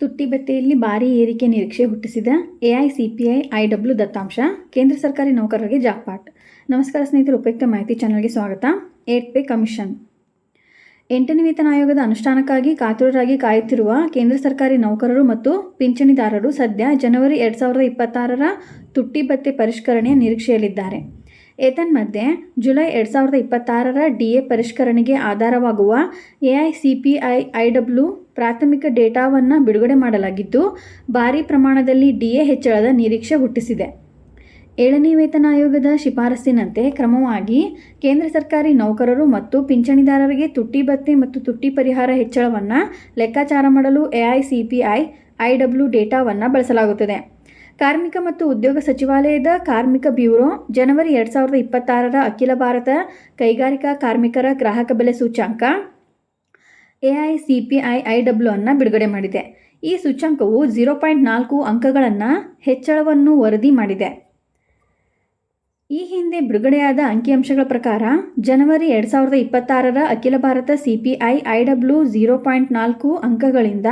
ತುಟ್ಟಿ ಭತ್ಯೆಯಲ್ಲಿ ಭಾರೀ ಏರಿಕೆ ನಿರೀಕ್ಷೆ ಹುಟ್ಟಿಸಿದ ಎಐಸಿಪಿಐ ಐಡಬ್ಲ್ಯೂ ದತ್ತಾಂಶ, ಕೇಂದ್ರ ಸರ್ಕಾರಿ ನೌಕರರಿಗೆ ಜಾಕ್ಪಾಟ್. ನಮಸ್ಕಾರ ಸ್ನೇಹಿತರು, ಉಪಯುಕ್ತ ಮಾಹಿತಿ ಚಾನಲ್ಗೆ ಸ್ವಾಗತ. 8 ಪೇ ಕಮಿಷನ್. 8ನೇ ವೇತನ ಆಯೋಗದ ಅನುಷ್ಠಾನಕ್ಕಾಗಿ ಕಾತುರರಾಗಿ ಕಾಯುತ್ತಿರುವ ಕೇಂದ್ರ ಸರ್ಕಾರಿ ನೌಕರರು ಮತ್ತು ಪಿಂಚಣಿದಾರರು ಸದ್ಯ ಜನವರಿ 2026ರ ತುಟ್ಟಿ ಭತ್ಯೆ ಪರಿಷ್ಕರಣೆಯ ನಿರೀಕ್ಷೆಯಲ್ಲಿದ್ದಾರೆ. ಏತನ್ಮಧ್ಯೆ ಜುಲೈ 2026ರ ಡಿಎ ಪರಿಷ್ಕರಣೆಗೆ ಆಧಾರವಾಗುವ ಎಐಸಿಪಿಐ ಐಡಬ್ಲ್ಯೂ ಪ್ರಾಥಮಿಕ ಡೇಟಾವನ್ನು ಬಿಡುಗಡೆ ಮಾಡಲಾಗಿದ್ದು, ಭಾರೀ ಪ್ರಮಾಣದಲ್ಲಿ ಡಿಎ ಹೆಚ್ಚಳದ ನಿರೀಕ್ಷೆ ಹುಟ್ಟಿಸಿದೆ. 7ನೇ ವೇತನ ಆಯೋಗದ ಶಿಫಾರಸ್ಸಿನಂತೆ ಕ್ರಮವಾಗಿ ಕೇಂದ್ರ ಸರ್ಕಾರಿ ನೌಕರರು ಮತ್ತು ಪಿಂಚಣಿದಾರರಿಗೆ ತುಟ್ಟಿ ಭತ್ಯೆ ಮತ್ತು ತುಟ್ಟಿ ಪರಿಹಾರ ಹೆಚ್ಚಳವನ್ನು ಲೆಕ್ಕಾಚಾರ ಮಾಡಲು ಎಐಸಿಪಿಐ ಐಡಬ್ಲ್ಯೂ ಡೇಟಾವನ್ನು ಬಳಸಲಾಗುತ್ತದೆ. ಕಾರ್ಮಿಕ ಮತ್ತು ಉದ್ಯೋಗ ಸಚಿವಾಲಯದ ಕಾರ್ಮಿಕ ಬ್ಯೂರೋ ಜನವರಿ 2026ರ ಅಖಿಲ ಭಾರತ ಕೈಗಾರಿಕಾ ಕಾರ್ಮಿಕರ ಗ್ರಾಹಕ ಬೆಲೆ ಸೂಚ್ಯಂಕ ಎಐಸಿಪಿಐ ಐಡಬ್ಲ್ಯೂ ಅನ್ನು ಬಿಡುಗಡೆ ಮಾಡಿದೆ. ಈ ಸೂಚ್ಯಂಕವು 0.4 ಅಂಕಗಳನ್ನು ಹೆಚ್ಚಳವನ್ನು ವರದಿ ಮಾಡಿದೆ. ಈ ಹಿಂದೆ ಬಿಡುಗಡೆಯಾದ ಅಂಕಿಅಂಶಗಳ ಪ್ರಕಾರ ಜನವರಿ 2026ರ ಅಖಿಲ ಭಾರತ ಸಿಪಿಐ ಐಡಬ್ಲ್ಯೂ 0.4 ಅಂಕಗಳಿಂದ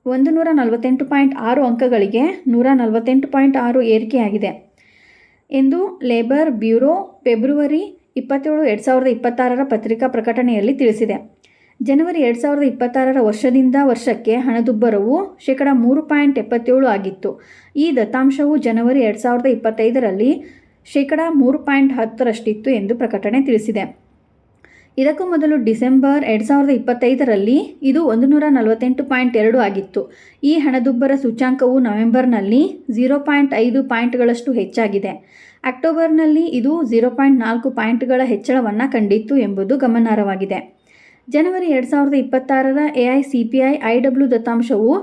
148.6 ಅಂಕಗಳಿಗೆ 148.6 ಏರಿಕೆಯಾಗಿದೆ ಎಂದು ಲೇಬರ್ ಬ್ಯೂರೋ ಫೆಬ್ರವರಿ 27, 2026ರ ಪತ್ರಿಕಾ ಪ್ರಕಟಣೆಯಲ್ಲಿ ತಿಳಿಸಿದೆ. ಜನವರಿ 2026ರ ವರ್ಷದಿಂದ ವರ್ಷಕ್ಕೆ ಹಣದುಬ್ಬರವು -3.77 ಆಗಿತ್ತು. ಈ ದತ್ತಾಂಶವು ಜನವರಿ 2025ರಲ್ಲಿ -3.10ರಷ್ಟಿತ್ತು ಎಂದು ಪ್ರಕಟಣೆ ತಿಳಿಸಿದೆ. ಇದಕ್ಕೂ ಮೊದಲು ಡಿಸೆಂಬರ್ 2025ರಲ್ಲಿ ಇದು 148.2 ಆಗಿತ್ತು. ಈ ಹಣದುಬ್ಬರ ಸೂಚ್ಯಂಕವು ನವೆಂಬರ್ನಲ್ಲಿ 0.5 ಪಾಯಿಂಟ್ಗಳಷ್ಟು ಹೆಚ್ಚಾಗಿದೆ. ಅಕ್ಟೋಬರ್ನಲ್ಲಿ ಇದು 0.4 ಪಾಯಿಂಟ್ಗಳ ಹೆಚ್ಚಳವನ್ನು ಕಂಡಿತ್ತು ಎಂಬುದು ಗಮನಾರ್ಹವಾಗಿದೆ. ಜನವರಿ 2026ರ ಎಐಸಿಪಿಐ ಐಡಬ್ಲ್ಯೂ ದತ್ತಾಂಶವು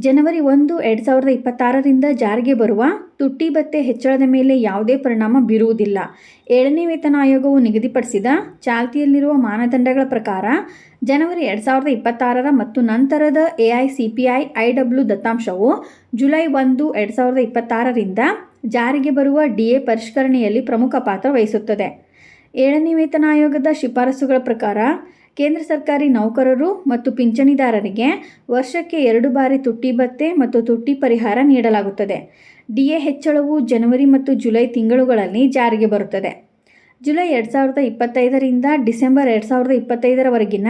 ಜನವರಿ 1, 2026ರಿಂದ ಜಾರಿಗೆ ಬರುವ ತುಟ್ಟಿ ಭತ್ಯೆ ಹೆಚ್ಚಳದ ಮೇಲೆ ಯಾವುದೇ ಪರಿಣಾಮ ಬೀರುವುದಿಲ್ಲ. 7ನೇ ವೇತನ ಆಯೋಗವು ನಿಗದಿಪಡಿಸಿದ ಚಾಲ್ತಿಯಲ್ಲಿರುವ ಮಾನದಂಡಗಳ ಪ್ರಕಾರ ಜನವರಿ 2026ರ ಮತ್ತು ನಂತರದ ಎಐಸಿಪಿಐ ಐಡಬ್ಲ್ಯೂ ದತ್ತಾಂಶವು ಜುಲೈ 1, 2026ರಿಂದ ಜಾರಿಗೆ ಬರುವ ಡಿಎ ಪರಿಷ್ಕರಣೆಯಲ್ಲಿ ಪ್ರಮುಖ ಪಾತ್ರ ವಹಿಸುತ್ತದೆ. 7ನೇ ವೇತನ ಆಯೋಗದ ಶಿಫಾರಸುಗಳ ಪ್ರಕಾರ ಕೇಂದ್ರ ಸರ್ಕಾರಿ ನೌಕರರು ಮತ್ತು ಪಿಂಚಣಿದಾರರಿಗೆ ವರ್ಷಕ್ಕೆ 2 ಬಾರಿ ತುಟ್ಟಿ ಭತ್ಯೆ ಮತ್ತು ತುಟ್ಟಿ ಪರಿಹಾರ ನೀಡಲಾಗುತ್ತದೆ. ಡಿಎ ಹೆಚ್ಚಳವು ಜನವರಿ ಮತ್ತು ಜುಲೈ ತಿಂಗಳುಗಳಲ್ಲಿ ಜಾರಿಗೆ ಬರುತ್ತದೆ. ಜುಲೈ 2025ರಿಂದ ಡಿಸೆಂಬರ್ 2025ರವರೆಗಿನ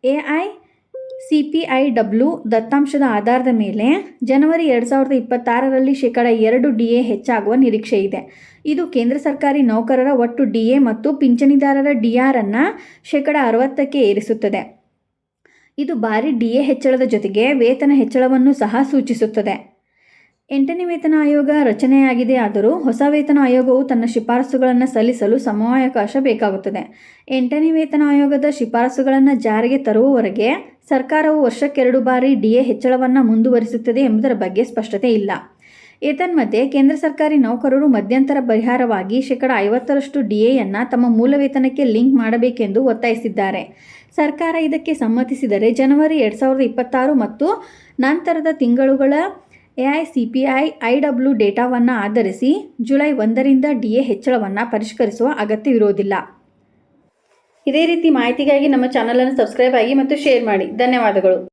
ಎಐಸಿಪಿಐಡಬ್ಲ್ಯೂ ದತ್ತಾಂಶದ ಆಧಾರದ ಮೇಲೆ ಜನವರಿ 2026ರಲ್ಲಿ -2 ಡಿಎ ಹೆಚ್ಚಾಗುವ ನಿರೀಕ್ಷೆ ಇದೆ. ಇದು ಕೇಂದ್ರ ಸರ್ಕಾರಿ ನೌಕರರ ಒಟ್ಟು ಡಿಎ ಮತ್ತು ಪಿಂಚಣಿದಾರರ ಡಿಆರ್ ಅನ್ನು -60ಕ್ಕೆ ಏರಿಸುತ್ತದೆ. ಇದು ಭಾರೀ ಡಿಎ ಹೆಚ್ಚಳದ ಜೊತೆಗೆ ವೇತನ ಹೆಚ್ಚಳವನ್ನು ಸಹ ಸೂಚಿಸುತ್ತದೆ. 8ನೇ ವೇತನ ಆಯೋಗ ರಚನೆಯಾಗಿದೆಯಾದರೂ ಹೊಸ ವೇತನ ಆಯೋಗವು ತನ್ನ ಶಿಫಾರಸುಗಳನ್ನು ಸಲ್ಲಿಸಲು ಸಮಯಾವಕಾಶ ಬೇಕಾಗುತ್ತದೆ. 8ನೇ ವೇತನ ಆಯೋಗದ ಶಿಫಾರಸುಗಳನ್ನು ಜಾರಿಗೆ ತರುವವರೆಗೆ ಸರ್ಕಾರವು ವರ್ಷಕ್ಕೆ 2 ಬಾರಿ ಡಿಎ ಹೆಚ್ಚಳವನ್ನು ಮುಂದುವರಿಸುತ್ತದೆ ಎಂಬುದರ ಬಗ್ಗೆ ಸ್ಪಷ್ಟತೆ ಇಲ್ಲ. ಏತನ್ಮಧ್ಯೆ ಕೇಂದ್ರ ಸರ್ಕಾರಿ ನೌಕರರು ಮಧ್ಯಂತರ ಪರಿಹಾರವಾಗಿ -50ರಷ್ಟು ಡಿಎಯನ್ನು ತಮ್ಮ ಮೂಲ ವೇತನಕ್ಕೆ ಲಿಂಕ್ ಮಾಡಬೇಕೆಂದು ಒತ್ತಾಯಿಸಿದ್ದಾರೆ. ಸರ್ಕಾರ ಇದಕ್ಕೆ ಸಮ್ಮತಿಸಿದರೆ ಜನವರಿ 2026 ಮತ್ತು ನಂತರದ ತಿಂಗಳುಗಳ ಎಐಸಿಪಿಐ ಐಡಬ್ಲ್ಯೂ ಡೇಟಾವನ್ನು ಆಧರಿಸಿ ಜುಲೈ 1ರಿಂದ ಡಿಎ ಹೆಚ್ಚಳವನ್ನು ಪರಿಷ್ಕರಿಸುವ ಅಗತ್ಯವಿರುವುದಿಲ್ಲ. ಇದೇ ರೀತಿ ಮಾಹಿತಿಗಾಗಿ ನಮ್ಮ ಚಾನಲನ್ನು ಸಬ್ಸ್ಕ್ರೈಬ್ ಆಗಿ ಮತ್ತು ಶೇರ್ ಮಾಡಿ. ಧನ್ಯವಾದಗಳು.